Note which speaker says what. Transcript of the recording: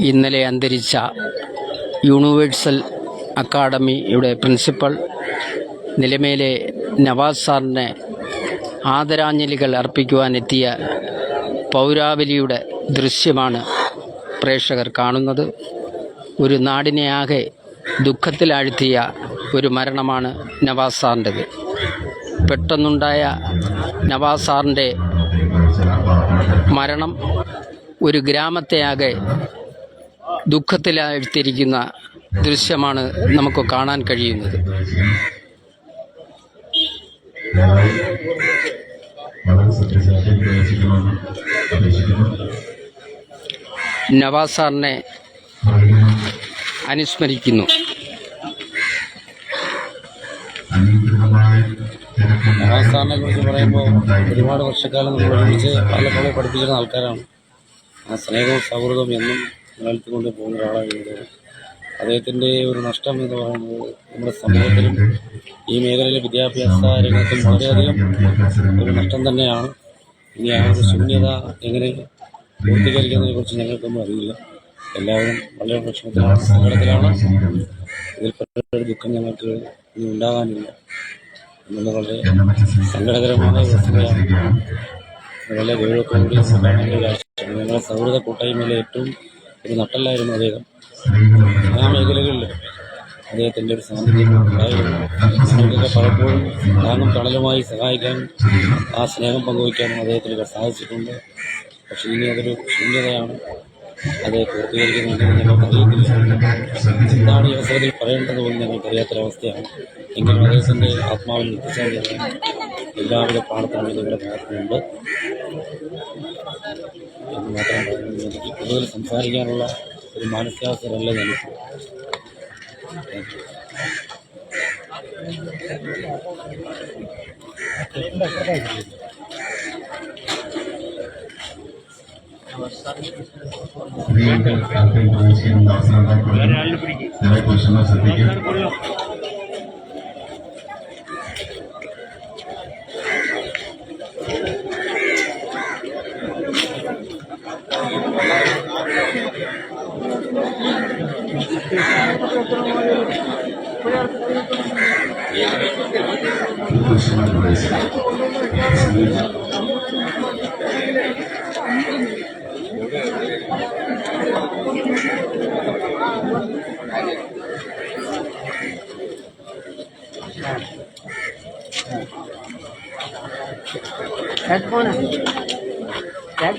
Speaker 1: ഇന്നലെ അന്തരിച്ച universal അക്കാഡമിയുടെ principal നിലമേലെ Nawaz സാറിന് ആദരാഞ്ജലികൾ അർപ്പിക്കുവാനെത്തിയ പൗരാവലിയുടെ ദൃശ്യമാണ് പ്രേക്ഷകർ കാണുന്നത്. ഒരു നാടിനെ ആകെ ദുഃഖത്തിലാഴ്ത്തിയ ഒരു മരണമാണ് നവാസ് സാറിൻ്റെത്. പെട്ടെന്നുണ്ടായ നവാസ് സാറിൻ്റെ മരണം ഒരു ഗ്രാമത്തെയാകെ ദുഃഖത്തിലാഴ്ത്തിയിരിക്കുന്ന ദൃശ്യമാണ് നമുക്ക് കാണാൻ കഴിയുന്നത്. നവാസ് സാറിനെ അനുസ്മരിക്കുന്നു.
Speaker 2: നവാസ് സാറിനെ കുറിച്ച് പറയുമ്പോൾ ഒരുപാട് വർഷക്കാലം നമ്മൾ ഒരുമിച്ച് പലപ്പോഴും പഠിപ്പിക്കുന്ന ആൾക്കാരാണ്. ആ സ്നേഹവും സൗഹൃദവും എന്നും നിലനിർത്തിക്കൊണ്ട് പോകുന്ന ഒരാളാണ്. അദ്ദേഹത്തിൻ്റെ ഒരു നഷ്ടം എന്ന് പറയുന്നത് നമ്മുടെ സമൂഹത്തിലും ഈ മേഖലയിലെ വിദ്യാഭ്യാസ രംഗത്തും വളരെയധികം ഒരു നഷ്ടം തന്നെയാണ്. ഇനി ആ ഒരു ശൂന്യത എങ്ങനെ പൂർത്തീകരിക്കുന്നതിനെ കുറിച്ച് ഞങ്ങൾക്കൊന്നും അറിയില്ല. എല്ലാവരും വളരെ വിഷമത്തിലാണ്, സങ്കടത്തിലാണ്. ഇതിൽപ്പെട്ട ദുഃഖം ഞങ്ങൾക്ക് ഇനി ഉണ്ടാകാനില്ല എന്നുള്ള വളരെ സങ്കടകരമായ വസ്തുതയാണ്. വളരെ ഗൗരവത്തോടുകൂടി ഞങ്ങളുടെ സൗഹൃദ കൂട്ടായ്മയിലെ ഏറ്റവും ഒരു നട്ടല്ലായിരുന്നു അദ്ദേഹം. ആ മേഖലകളിൽ അദ്ദേഹത്തിൻ്റെ ഒരു സാന്നിധ്യം ഉണ്ടായിരുന്നു. ഞങ്ങൾക്കൊക്കെ പലപ്പോഴും താങ്ങും തണലുമായി സഹായിക്കാനും ആ സ്നേഹം പങ്കുവയ്ക്കാനും അദ്ദേഹത്തിന് സാധിച്ചിട്ടുണ്ട്. പക്ഷേ ഇനി അതൊരു ശൂന്യതയാണ്. അത് പൂർത്തീകരിക്കുന്നതെന്ന് ഞങ്ങൾക്കറിയത്തില്ല. എന്താണ് ഈ അവസരത്തിൽ പറയേണ്ടത് പോലും ഞങ്ങൾക്കറിയാത്തൊരവസ്ഥയാണ്. എങ്കിലും അദ്ദേഹത്തിൻ്റെ ആത്മാവിൽ എത്തിച്ചേർന്ന് എല്ലാവിധ പ്രാർത്ഥനകളും ഇവിടെ നടത്തുന്നുണ്ട് എന്ന് മാത്രം പറയുന്നത്. എനിക്ക് കൂടുതൽ സംസാരിക്കാനുള്ള ഒരു മാനസികാവസ്ഥയല്ല ഞങ്ങൾക്ക്.
Speaker 1: हेडफोन है